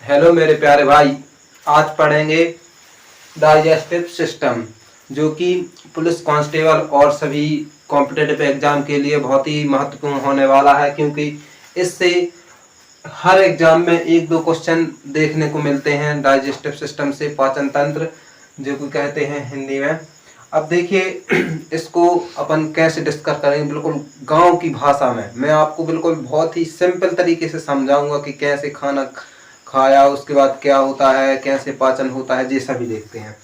Hello मेरे प्यारे भाई, आज पढ़ेंगे डाइजेस्टिव सिस्टम, जो कि पुलिस कांस्टेबल और सभी कॉम्पिटिटिव एग्जाम के लिए बहुत ही महत्वपूर्ण होने वाला है, क्योंकि इससे हर एग्जाम में एक दो क्वेश्चन देखने को मिलते हैं डाइजेस्टिव सिस्टम से, पाचन तंत्र जो कि कहते हैं हिंदी में। अब देखिए इसको अपन कैसे डिस्कस करेंगे, बिल्कुल गांव की भाषा में मैं आपको बिल्कुल बहुत ही सिंपल तरीके से समझाऊंगा कि कैसे खाना खाया उसके बाद क्या होता है, कैसे पाचन होता है, ये सभी देखते हैं।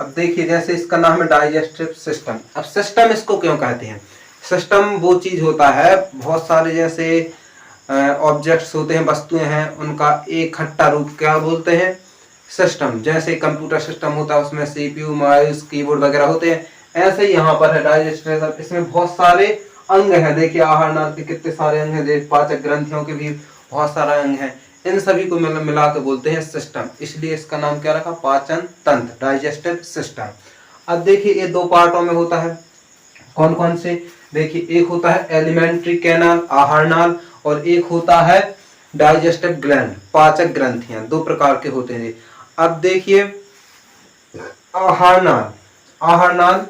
अब देखिए जैसे इसका नाम है डाइजेस्टिव सिस्टम। अब सिस्टम इसको क्यों कहते हैं? सिस्टम वो चीज होता है, बहुत सारे जैसे ऑब्जेक्ट्स होते हैं, वस्तुएं हैं, उनका इकट्ठा रूप क्या बोलते हैं? सिस्टम। जैसे कंप्यूटर सिस्टम होता है उसमें सीपीयू, माउस, कीबोर्ड वगैरह होते हैं, ऐसे ही यहाँ पर है डाइजेस्टिव सिस्टम। इसमें बहुत सारे अंग हैं। देखिए आहार नाल के कितने सारे अंग हैं, पाचक ग्रंथियों के भी बहुत सारा अंग है। इन सभी को मिला के बोलते हैं सिस्टम, इसलिए इसका नाम क्या रखा? पाचन तंत्र, डाइजेस्टिव सिस्टम। अब देखिए ये दो पार्टों में होता है। कौन कौन से? देखिए एक होता है एलिमेंट्री कैनाल, आहार नाल, और एक होता है डाइजेस्टिव ग्लैंड, पाचक ग्रंथियां। दो प्रकार के होते हैं। अब देखिए आहार नाल, आहार नाल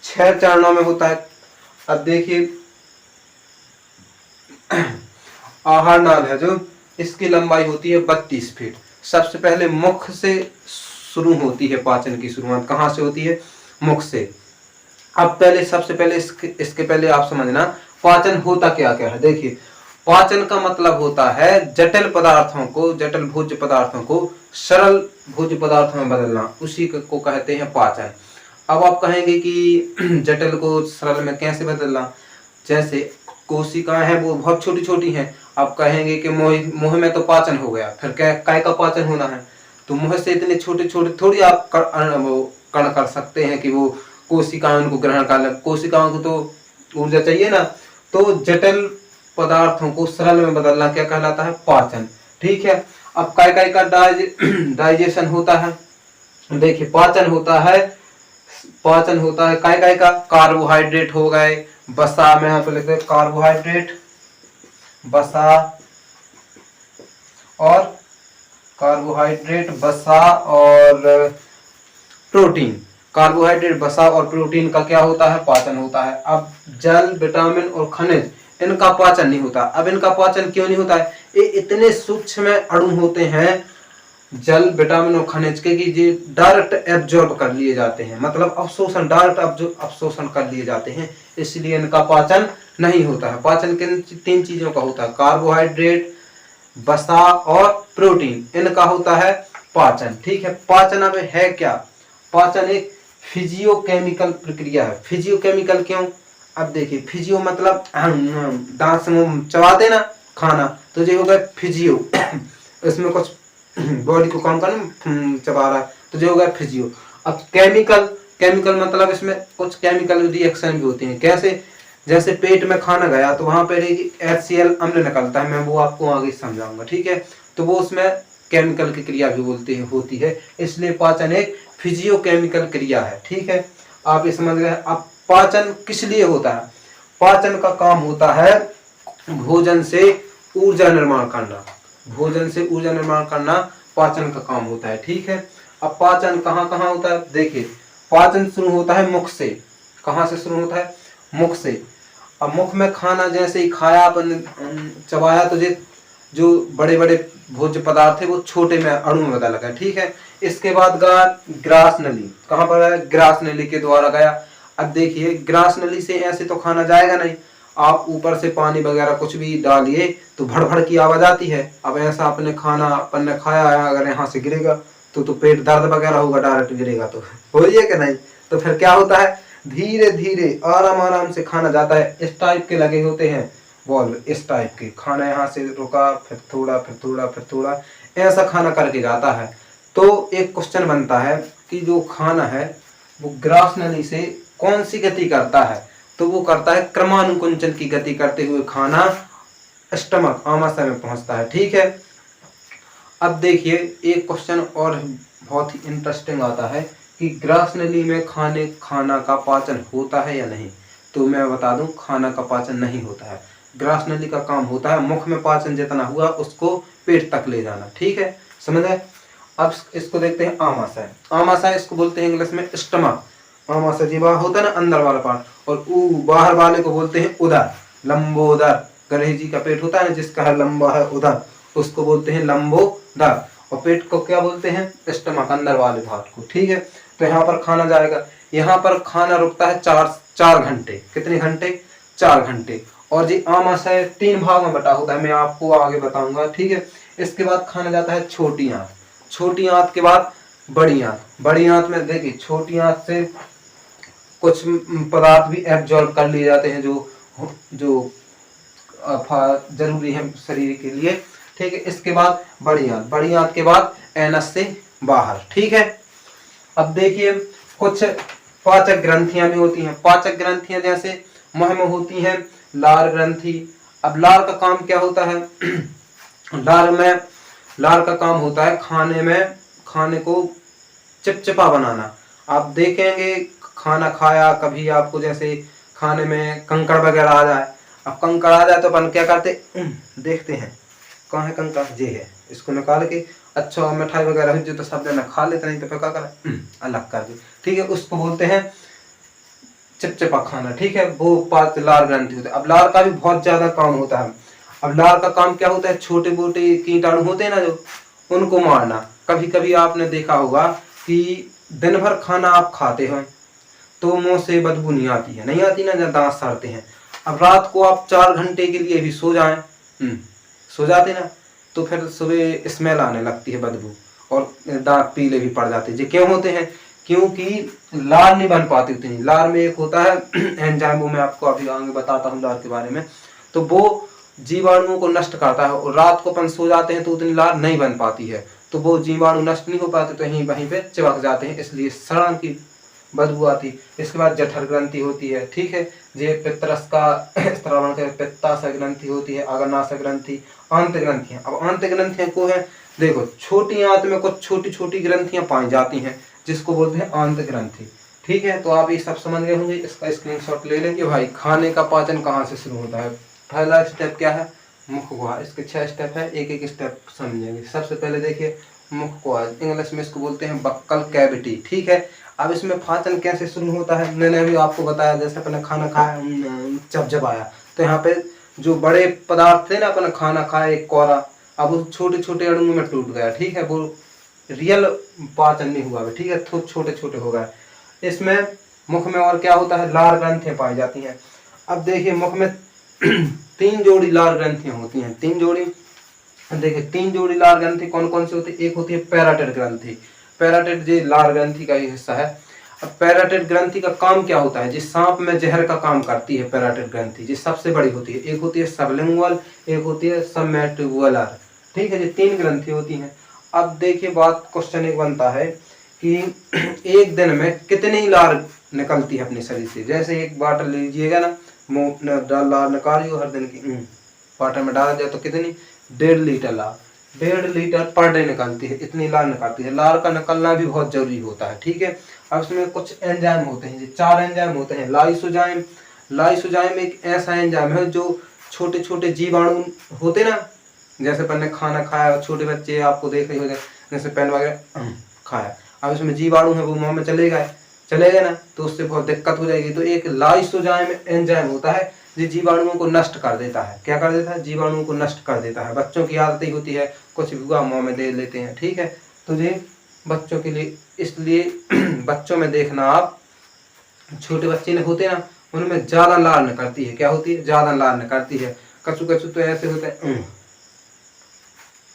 6 चरणों में होता है। अब देखिए आहार नाल है जो, इसकी लंबाई होती है 32 फीट। सबसे पहले मुख से शुरू होती है पाचन की शुरुआत। कहाँ से होती है? मुख से। अब पहले सबसे पहले इसके पहले आप समझना पाचन होता क्या क्या है। देखिए पाचन का मतलब होता है जटिल पदार्थों को, जटिल भोज्य पदार्थों को सरल भोज्य पदार्थों में बदलना, उसी को कहते हैं पाचन। अब आप कहेंगे कि जटिल को सरल में कैसे बदलना? जैसे कोशिकाएं हैं वो बहुत छोटी छोटी हैं। आप कहेंगे कि मुंह में तो पाचन हो गया, फिर क्या काय का पाचन होना है? तो मुंह से इतने छोटे छोटे थोड़ी आप कण कर सकते हैं कि वो कोशिकाएं उनको ग्रहण कर ले। कोशिकाओं को तो ऊर्जा चाहिए ना। तो जटिल पदार्थों को सरल में बदलना क्या कहलाता है? पाचन। ठीक है। अब काय काय का डाइजेशन होता है। देखिए पाचन होता है, पाचन होता है काय काय का? कार्बोहाइड्रेट हो गए, वसा में यहाँ पे लिखते हैं कार्बोहाइड्रेट, वसा और कार्बोहाइड्रेट, वसा और प्रोटीन। कार्बोहाइड्रेट, वसा और प्रोटीन का क्या होता है? पाचन होता है। अब जल, विटामिन और खनिज, इनका पाचन नहीं होता। अब इनका पाचन क्यों नहीं होता है? ये इतने सूक्ष्म अणु होते हैं जल, विटामिन और खनिज के, कि ये डायरेक्ट एब्जॉर्ब कर लिए जाते हैं, मतलब अवशोषण, डायरेक्ट अवशोषण कर लिए जाते हैं, इसलिए इनका पाचन नहीं होता है। पाचन किन 3 चीजों का होता है? कार्बोहाइड्रेट, वसा और प्रोटीन, इनका होता है पाचन। ठीक है। पाचन अब है क्या? पाचन एक फिजियोकेमिकल प्रक्रिया है। फिजियोकेमिकल क्यों? अब देखिए फिजियो मतलब दांत से मुंह चबा देना खाना, तो ये हो गया फिजियो। इसमें कुछ बॉडी को काम करना, चबा रहा है, तो ये हो गया फिजियो। अब केमिकल, केमिकल मतलब इसमें कुछ केमिकल रिएक्शन भी होती है। कैसे? जैसे पेट में खाना गया तो वहां पर HCl अम्ल निकलता है, मैं वो आपको आगे समझाऊंगा। ठीक है। तो वो उसमें केमिकल की क्रिया भी होती है, इसलिए पाचन एक फिजियोकेमिकल क्रिया है। ठीक है, आप ये समझ गए। अब पाचन किस लिए होता है? पाचन का काम होता है भोजन से ऊर्जा निर्माण करना। भोजन से ऊर्जा निर्माण करना पाचन का काम होता है। ठीक है। अब पाचन कहाँ कहाँ होता है? देखिए पाचन शुरू होता है मुख से। कहाँ से शुरू होता है? मुख से। अब मुख में खाना जैसे ही खाया, अपन चबाया, तो जो बड़े बड़े भोज्य पदार्थ है वो छोटे में अणु में बदल गया। ठीक है। इसके बाद गया ग्रास नली। कहाँ पर है? ग्रास नली के द्वारा गया। अब देखिए ग्रास नली से ऐसे तो खाना जाएगा नहीं, आप ऊपर से पानी वगैरह कुछ भी डालिए तो भड़भड़ की आवाज आती है। अब ऐसा अपने खाना अपन ने खाया है, अगर यहाँ से गिरेगा तो पेट दर्द वगैरह होगा, डायरेक्ट गिरेगा तो हो कि नहीं? तो फिर क्या होता है? धीरे धीरे आराम आराम से खाना जाता है। इस टाइप के लगे होते हैं बॉल, इस टाइप के। खाना यहाँ से रुका, फिर थोड़ा, फिर थोड़ा, फिर थोड़ा, ऐसा खाना करके जाता है। तो एक क्वेश्चन बनता है कि जो खाना है वो ग्रास नली से कौन सी गति करता है? तो वो करता है क्रमानुकुंचन की गति करते हुए खाना स्टमक, आमाशय में पहुंचता है। ठीक है। अब देखिए एक क्वेश्चन और बहुत ही इंटरेस्टिंग आता है कि ग्रास नली में खाना का पाचन होता है या नहीं? तो मैं बता दूं खाना का पाचन नहीं होता है। ग्रास नली का काम होता है मुख में पाचन जितना हुआ उसको पेट तक ले जाना, ठीक है, समझ गए। अब इसको देखते हैं आमाशय। आमाशय इसको बोलते हैं इंग्लिश में स्टमक। आमाशय जी बाहर होता है ना अंदर वाला पार्ट, और बाहर वाले को बोलते हैं उदर, लंबोदर। गणेश जी का पेट होता है ना जिसका है लंबा है उदर, उसको बोलते हैं लंबोदर। और पेट को क्या बोलते हैं? स्टमक, अंदर वाले भाग को, ठीक है। तो यहाँ पर खाना जाएगा, यहाँ पर खाना रुकता है 4 घंटे। कितने घंटे? 4 घंटे। और जी आमाशय 3 भाग में बटा होता है, मैं आपको आगे बताऊंगा, ठीक है। इसके बाद खाना जाता है छोटी आंत। छोटी आंत के बाद बड़ी आंत। बड़ी आंत में देखिए छोटी आंत से कुछ पदार्थ भी एब्जॉर्ब कर लिए जाते हैं जो जरूरी है शरीर के लिए, ठीक है। इसके बाद बड़ी आंत। बड़ी आंत के बाद एनस से बाहर, ठीक है। अब देखिए कुछ पाचक ग्रंथियां भी होती हैं। पाचक ग्रंथियां जैसे मुंह में होती हैं लार ग्रंथि। अब लार का काम क्या होता है? लार का काम होता है खाने को चिपचिपा बनाना। आप देखेंगे खाना खाया कभी आपको, जैसे खाने में कंकड़ वगैरह आ जाए। अब कंकड़ आ जाए तो अपन क्या करते? देखते हैं कहाँ है कंकड़, ये है, इसको निकाल के अच्छा मिठाई वगैरह जो तो सब देना खा लेते, नहीं तो फिर क्या करें अलग कर दे, ठीक है। उसको बोलते हैं चिपचिपा खाना, ठीक है। वो पांच लार ग्रंथि होते हैं। अब लार का भी बहुत ज्यादा काम होता है। अब लार का काम क्या होता है? छोटे मोटे कीटाणु होते हैं ना जो, उनको मारना। कभी कभी आपने देखा होगा कि दिन भर खाना आप खाते हो तो मुंह से बदबू नहीं आती है, नहीं आती ना, जब दांत सड़ते हैं। अब रात को आप 4 घंटे के लिए भी सो जाएं, सो जाते ना, तो फिर सुबह स्मेल आने लगती है, बदबू, और दांत पीले भी पड़ जाते हैं। ये क्यों होते हैं? क्योंकि लार नहीं बन पाती उतनी। लार में एक होता है एंजाइम, वो मैं आपको अभी आगे बताता हूँ लार के बारे में। तो वो जीवाणुओं को नष्ट करता है, और रात को अपन सो जाते हैं तो उतनी लार नहीं बन पाती है, तो वो जीवाणु नष्ट नहीं हो पाते, तो वहीं पे चिपक जाते हैं, इसलिए सड़न की बदबू आती। इसके बाद जठर ग्रंथि होती है, ठीक है। ये पित्तरस का स्त्रावण कर, पित्ताशय ग्रंथि होती है, अग्नाशय ग्रंथि, आंत ग्रंथियां। अब आंत ग्रंथियां को है, देखो छोटी आंत में कुछ छोटी छोटी ग्रंथियां पाई जाती हैं जिसको बोलते हैं आंत ग्रंथि, ठीक है। तो आप ये सब समझ गए होंगे, इसका स्क्रीनशॉट ले लेंगे। भाई खाने का पाचन कहाँ से शुरू होता है? पहला स्टेप क्या है? मुख गुहा। इसके 6 स्टेप है, एक एक स्टेप समझेंगे। सबसे पहले देखिए मुख गुहा, इंग्लिश में इसको बोलते हैं बक्कल कैविटी, ठीक है। अब इसमें पाचन कैसे शुरू होता है? मैंने अभी आपको बताया, जैसे अपने खाना खाया जब आया तो यहाँ पे जो बड़े पदार्थ थे ना, अपने खाना खाया एक कोरा, अब वो छोटे छोटे अणुओं में टूट गया, ठीक है। वो रियल पाचन नहीं हुआ, ठीक है, तो छोटे छोटे हो गए। इसमें मुख में और क्या होता है? लार ग्रंथियां पाई जाती हैं। अब देखिए मुख में 3 जोड़ी लार ग्रंथियां होती हैं, 3 जोड़ी। देखिए 3 जोड़ी लार ग्रंथि कौन कौन सी होती है? एक होती है पैराटाइड ग्रंथि। पैराटाइड जी लार ग्रंथि का ही हिस्सा है। अब पैराटाइड ग्रंथि का काम क्या होता है? जिस सांप में जहर का काम करती है पैराटाइड ग्रंथि, जी सबसे बड़ी होती है। एक होती है सबलिंगुअल, एक होती है सबमैंडिबुलर, ठीक है। ये 3 ग्रंथि होती हैं। अब देखिए बात, क्वेश्चन एक बनता है कि एक दिन में कितनी लार निकलती है अपने शरीर से? जैसे एक बाटल लीजिएगा ना, मुंह लार निकाली हर दिन की, वाटर में डाला जाए तो कितनी? 1.5 लीटर लार, 1.5 लीटर पर डे निकलती है, इतनी लार निकलती है। लार का निकलना भी बहुत जरूरी होता है, ठीक है। अब इसमें कुछ एंजाइम होते हैं, 4 एंजाइम होते हैं। लाइसोजाइम, लाइसोजाइम एक ऐसा एंजाइम है जो छोटे छोटे जीवाणु होते ना, जैसे पहले खाना खाया, छोटे बच्चे आपको देख रहे हो जैसे पेन वगैरह खाया, अब इसमें जीवाणु है वो मुंह में चले गए ना, तो उससे बहुत दिक्कत हो जाएगी। तो एक लाइसोजाइम एंजाइम होता है जो जीवाणुओं को नष्ट कर देता है। क्या कर देता है? जीवाणुओं को नष्ट कर देता है। बच्चों की आदत ही होती है, कुछ भी हुआ मुंह में दे लेते हैं, ठीक है। तो ये बच्चों के लिए, इसलिए बच्चों में देखना आप, छोटे बच्चे ने होते ना, उनमें ज्यादा लार निकलती है। क्या होती है? ज्यादा लार निकलती है। कचू कचू तो ऐसे होते हैं,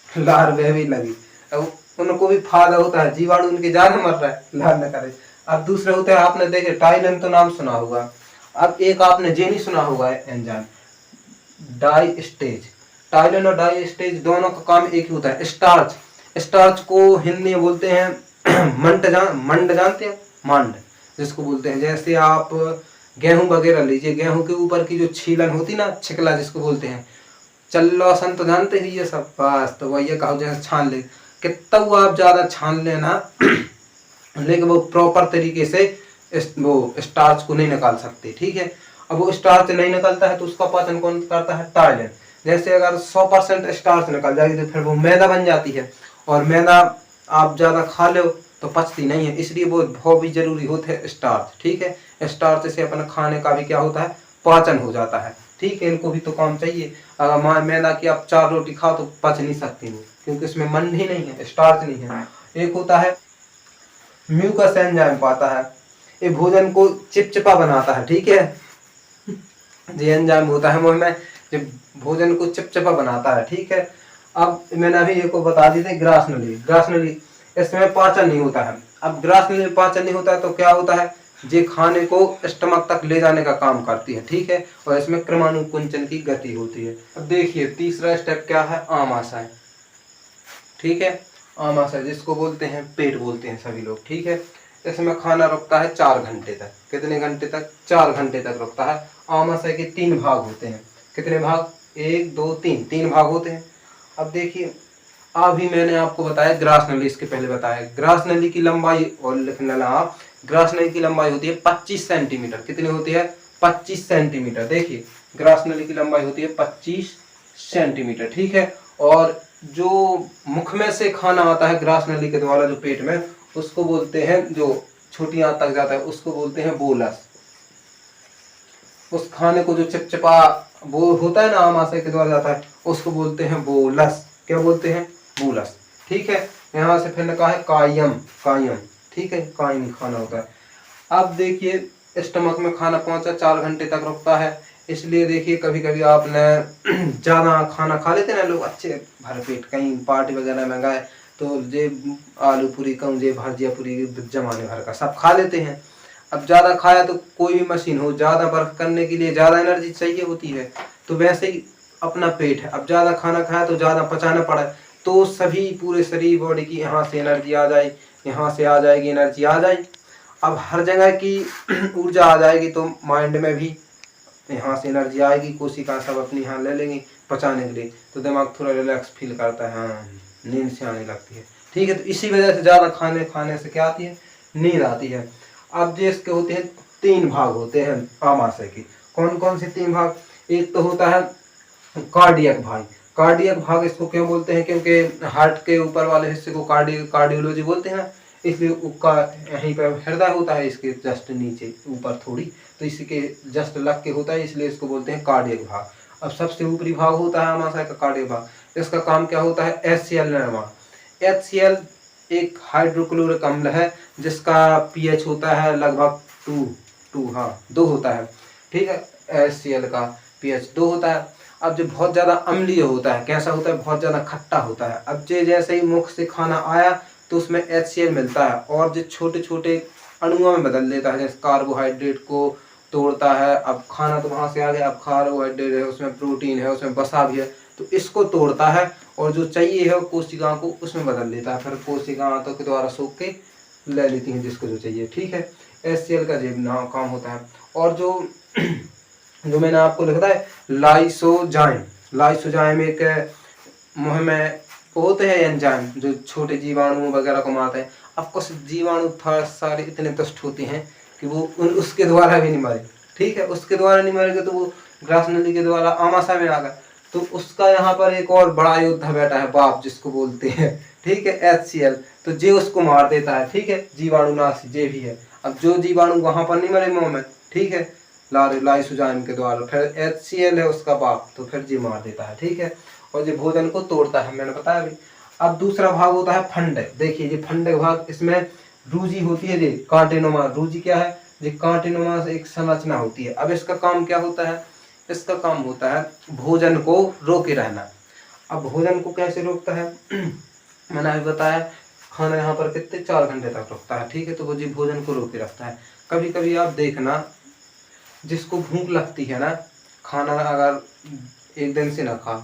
लार वह भी लगी, अब उनको भी फायदा होता है, जीवाणु उनके ज्यादा मर रहा है, लार न करे। अब दूसरे होते हैं, आपने देखे टाइलन तो नाम सुना होगा। अब एक आपने जे नहीं सुना होगा एंजाइम, डाई स्टेज। टाइलन और डाई स्टेज दोनों का काम एक ही होता है। स्टार्च, स्टार्च को हिंदी में बोलते हैं मंड जानते हैं? मंड जिसको बोलते हैं। जैसे आप गेहूं वगैरह लीजिए, गेहूं के ऊपर की जो छीलन होती ना, छिकला जिसको बोलते हैं, चल्लो सन तो जानते ही ये सब, बस तो वही कहो जैसे छान ले, कितना वो आप ज्यादा छान लेना लेकिन वो प्रॉपर तरीके से वो स्टार्च को नहीं निकाल सकते, ठीक है। अब वो स्टार्च नहीं निकलता है तो उसका पाचन कौन करता है? टाइलिन। जैसे अगर 100% स्टार्च निकल जाएगी तो फिर वो मैदा बन जाती है, और मैदा आप ज़्यादा खा लो तो पचती नहीं है, इसलिए वो बहुत भी जरूरी होते हैं स्टार्च। ठीक है, स्टार्च से अपना खाने का भी क्या होता है? पाचन हो जाता है। ठीक है, इनको भी तो काम चाहिए। अगर मैदा की आप 4 रोटी खाओ तो पच नहीं सकती वो, क्योंकि उसमें मन ही नहीं है, स्टार्च नहीं है। एक होता है म्यूकस एंजाइम पाता है, ये भोजन को चिपचिपा बनाता है। ठीक है, ये एंजाइम होता है मुंह में, जो भोजन को चिपचिपा बनाता है। ठीक है, अब मैंने अभी ये को बता दी थी ग्रास नली। ग्रास नली, इसमें पाचन नहीं होता है। अब ग्रास नली में पाचन नहीं होता है तो क्या होता है? ये खाने को स्टमक तक ले जाने का काम करती है। ठीक है, और इसमें क्रमानुकुंचन की गति होती है। अब देखिए तीसरा स्टेप क्या है? आमाशय। ठीक है, आमाशय जिसको बोलते हैं पेट बोलते हैं सभी लोग। ठीक है, इसमें खाना रुकता है 4 घंटे तक। कितने घंटे तक? 4 घंटे तक रुकता है। आमाशय के 3 भाग होते हैं। कितने भाग? 1 2 3, 3 भाग होते हैं। अब देखिए, अभी मैंने आपको बताया ग्रास नली, इसके पहले बताया ग्रास नली की लंबाई, और लिख लेना आप, ग्रास नली की लंबाई होती है 25 सेंटीमीटर। कितनी होती है? 25 सेंटीमीटर। देखिए, ग्रास नली की लंबाई होती है 25 सेंटीमीटर। ठीक है, और जो मुख में से खाना आता है ग्रास नली के द्वारा जो पेट में, उसको बोलते हैं, जो छोटी आंत तक जाता है उसको बोलते हैं बोलस। उस खाने को जो चिपचिपा वो होता है ना आमाशय के द्वारा जाता है, उसको बोलते हैं बोलस। क्या बोलते हैं? बोलस। ठीक है, यहाँ से फिर कहा है कायम। कायम, ठीक है, कायम खाना होता है। अब देखिए, स्टमक में खाना पहुंचा 4 घंटे तक रुकता है, इसलिए देखिए कभी कभी आपने ज़्यादा खाना खा लेते ना लोग, अच्छे भर पेट, कहीं पार्टी वगैरह में गए तो जे आलू पूरी कहूँ, जे भजिया पूरी जमाने भर का सब खा लेते हैं। अब ज़्यादा खाया तो कोई भी मशीन हो, ज़्यादा वर्क करने के लिए ज़्यादा एनर्जी चाहिए होती है, तो वैसे ही अपना पेट है, अब ज़्यादा खाना खाया तो ज़्यादा पचाना पड़ा, तो सभी पूरे शरीर बॉडी की यहाँ से एनर्जी आ जाए, यहाँ से आ जाएगी एनर्जी आ जाए। अब हर जगह की ऊर्जा आ जाएगी तो माइंड में भी यहाँ से एनर्जी आएगी, कोशिका सब अपनी यहाँ ले लेंगी पचाने के लिए, तो दिमाग थोड़ा रिलैक्स फील करता है, हाँ नींद से आने लगती है। ठीक है, तो इसी वजह से ज़्यादा खाने से क्या आती है? नींद आती है। अब जो इसके होते हैं 3 भाग होते हैं आमाशय के। कौन कौन से 3 भाग? एक तो होता है कार्डियक भाग। कार्डियक भाग इसको क्यों बोलते हैं? क्योंकि हार्ट के ऊपर वाले हिस्से को कार्डियोलॉजी बोलते हैं ना, इसलिए उसका यहीं पर हृदय होता है, इसके जस्ट नीचे ऊपर थोड़ी, तो इसी के जस्ट लग के होता है, इसलिए इसको बोलते हैं कार्डियक भाग। अब सबसे ऊपरी भाग होता है आमाशय का कार्डियक भाग, इसका काम क्या होता है? HCl निर्माण। HCl एक हाइड्रोक्लोरिक अम्ल है, जिसका पीएच होता है लगभग 2 होता है। ठीक है, HCl का पीएच 2 होता है। अब जो बहुत ज़्यादा अम्लीय होता है, कैसा होता है? बहुत ज़्यादा खट्टा होता है। अब जैसे ही मुख से खाना आया तो उसमें HCl मिलता है, और जो छोटे छोटे अणुओं में बदल देता है, जैसे कार्बोहाइड्रेट को तोड़ता है। अब खाना तो वहाँ से आ गया, अब कार्बोहाइड्रेट है, उसमें प्रोटीन है, उसमें वसा भी है, तो इसको तोड़ता है, और जो चाहिए है वो कोशिकाओं को उसमें बदल देता है, फिर कोशिकाएं आंतों के द्वारा सोख के ले लेती हैं जिसको जो चाहिए। ठीक है, HCl का ये काम होता है। और जो जो मैंने आपको लिखा है लाइसोजाइम, लाइसोजाइम एक मुंह में होते हैं एंजाइम जो छोटे जीवाणु वगैरह को मारते हैं। अब कुछ जीवाणु थोड़ा सारे इतने दुष्ट होते हैं कि वो उसके द्वारा भी नहीं मरे। ठीक है, उसके द्वारा नहीं मरेगा तो वो ग्रास नली के द्वारा आमाशय में आ गया, तो उसका यहाँ पर एक और बड़ा योद्धा बैठा है, बाप जिसको बोलते हैं। ठीक है, HCl, तो जे उसको मार देता है। ठीक है, जीवाणु नाशी जे भी है। अब जो जीवाणु वहां पर नहीं मरे मुंह में, ठीक है, लाइसोजाइम के द्वारा, फिर HCl है उसका बाप, तो फिर जी मार देता है। ठीक है, और ये भोजन को तोड़ता है, मैंने बताया अभी। अब दूसरा भाग होता है फंडक। देखिए ये फंडक भाग, इसमें रूजी होती है, ये कांटेनुमा। रूजी क्या है? ये कांटेनुमा से एक संरचना होती है। अब इसका काम क्या होता है? इसका काम होता है भोजन को रोके रहना। अब भोजन को कैसे रोकता है? मैंने अभी बताया, खाना यहाँ पर कितने 4 घंटे तक रुकता है। ठीक है, तो वो जी भोजन को रोके रखता है। कभी कभी आप देखना, जिसको भूख लगती है ना, खाना अगर एक दिन से ना खा,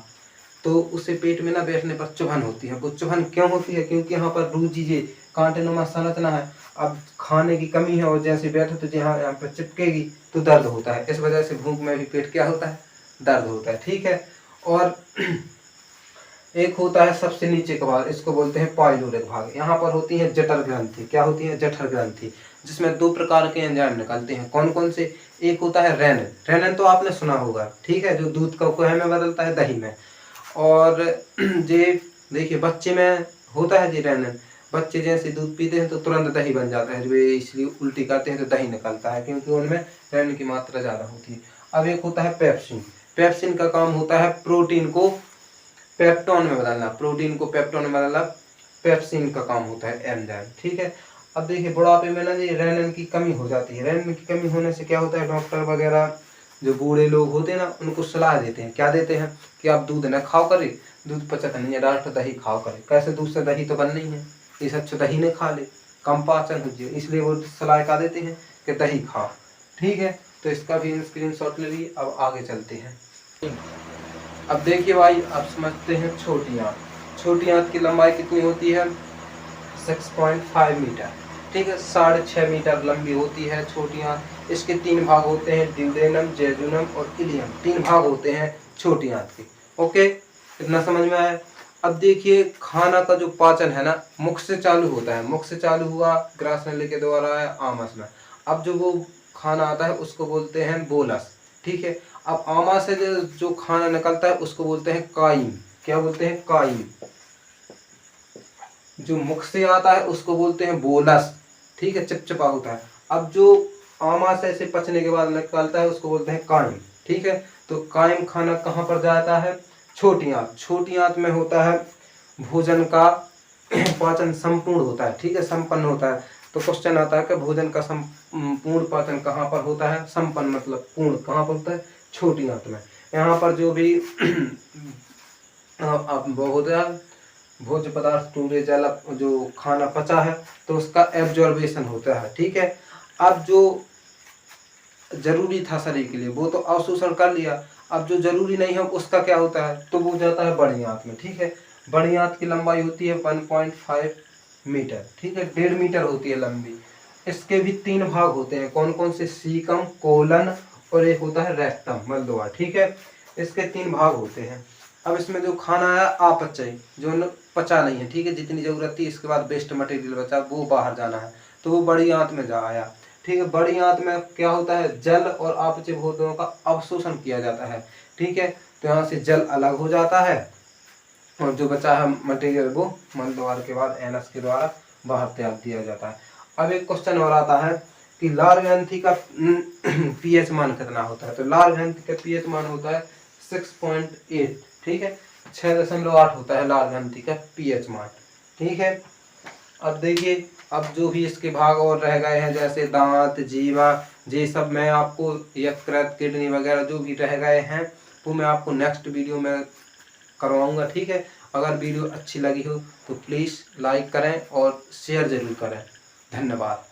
तो उसे पेट में ना बैठने पर चुभन होती है। वो चुभन क्यों होती है? क्योंकि यहाँ पर रूजी जे कांटेनुमा संरचना है, अब खाने की कमी है, और जैसे बैठे तो जहाँ यहाँ पर चिपकेगी तो दर्द होता है। इस वजह से भूख में भी पेट क्या होता है? दर्द होता है। ठीक है, और एक होता है सबसे नीचे का भाग, इसको बोलते हैं पाइलोरिक भाग। यहाँ पर होती है जठर ग्रंथि। क्या होती है? जठर ग्रंथि। जिसमें 2 प्रकार के एंजाइम निकलते हैं। कौन कौन से? एक होता है रेनिन, रेनिन तो आपने सुना होगा, ठीक है, जो दूध को क्या में बदलता है? दही में। और ये देखिए बच्चे में होता है जी रेनिन, बच्चे जैसे दूध पीते हैं तो तुरंत दही बन जाता है, वे इसलिए उल्टी करते हैं तो दही निकलता है, क्योंकि उनमें रेनिन की मात्रा ज़्यादा होती है। अब एक होता है पेप्सिन, पेप्सिन का काम होता है प्रोटीन को पेप्टोन में बदलना, प्रोटीन को पेप्टोन में बदलना पेप्सिन का काम होता है एंजाइम, ठीक है। अब देखिए बुढ़ापे में ना जी रेनिन की कमी हो जाती है, रेनिन की कमी होने से क्या होता है, डॉक्टर वगैरह जो बूढ़े लोग होते हैं ना उनको सलाह देते हैं, क्या देते हैं कि आप दूध न खाओ करे, दूध पचत नहीं है डॉक्टर, दही खाओ करे। कैसे? दूध से दही तो बन नहीं है, इस अच्छा दही ने खा ले, कम पाचन हो जाए, इसलिए वो सलाह क्या देते हैं कि दही खाओ, ठीक है। तो इसका भी स्क्रीनशॉट ले लिए। अब आगे चलते हैं। अब देखिए भाई, अब समझते हैं छोटी आंत। छोटी आंत की लंबाई कितनी होती है? 6.5 मीटर, ठीक है, 6.5 मीटर लंबी होती है छोटी आंत। इसके 3 भाग होते हैं, ड्यूडेनम, जेजुनम और इलियम, 3 भाग होते हैं छोटी आंत के। ओके, इतना समझ में आया। अब देखिए खाना का जो पाचन है ना मुख से चालू होता है, मुख से चालू हुआ, ग्रास नली के द्वारा आया आमस में। अब जो वो खाना आता है उसको बोलते हैं बोलस, ठीक है। अब आमा से जो खाना निकलता है उसको बोलते हैं काइम। क्या बोलते हैं? काइम। जो मुख से आता है उसको बोलते हैं बोलस, ठीक है, चिपचिपा होता है। अब जो आमाशय से पचने के बाद निकलता है उसको बोलते हैं काइम, ठीक है। तो काइम खाना कहाँ पर जाता है? छोटी आंत। छोटी आंत में होता है भोजन का पाचन संपूर्ण होता है, ठीक है, संपन्न होता है। तो क्वेश्चन आता है कि भोजन का संपूर्ण पाचन कहाँ पर होता है? संपन्न मतलब पूर्ण कहाँ पर होता है? छोटी आंत में। यहाँ पर जो भी वो होता है भोज्य पदार्थ टूटे जल जो खाना पचा है तो उसका एब्जॉर्बेशन होता है, ठीक है। अब जो जरूरी था शरीर के लिए वो तो अवशोषण कर लिया, अब जो जरूरी नहीं है उसका क्या होता है? तो वो जाता है बड़ी आंत में, ठीक है। बड़ी आंत की लंबाई होती है 1.5 मीटर, ठीक है, 1.5 मीटर होती है लंबी। इसके भी 3 भाग होते हैं, कौन कौन से? सीकम, कोलन और एक होता है रेक्टम, मलद्वार, ठीक है। इसके 3 भाग होते हैं। अब इसमें जो खाना आया अपचय, जो पचा नहीं है, ठीक है, जितनी जरूरत थी इसके बाद वेस्ट मटेरियल बचा वो बाहर जाना है, तो वो बड़ी आंत में जा आया, ठीक है। बड़ी आंत में क्या होता है? जल और अपचय भोजनों का अवशोषण किया जाता है, ठीक है। तो यहाँ से जल अलग हो जाता है और जो बचा है मटेरियल वो मलद्वार के बाद एनस के द्वारा बाहर त्याग दिया जाता है। अब एक क्वेश्चन और आता है कि लार ग्रंथि का पीएच मान कितना होता है? तो लार ग्रंथि का पीएच मान होता है 6.8, ठीक है, 6.8 होता है लार ग्रंथि का पीएच मान, ठीक है। अब देखिए, अब जो भी इसके भाग और रह गए हैं जैसे दांत, जीवा, ये सब मैं आपको यकृत, किडनी वगैरह जो भी रह गए हैं वो मैं आपको नेक्स्ट वीडियो में करवाऊंगा, ठीक है। अगर वीडियो अच्छी लगी हो तो प्लीज़ लाइक करें और शेयर ज़रूर करें। धन्यवाद।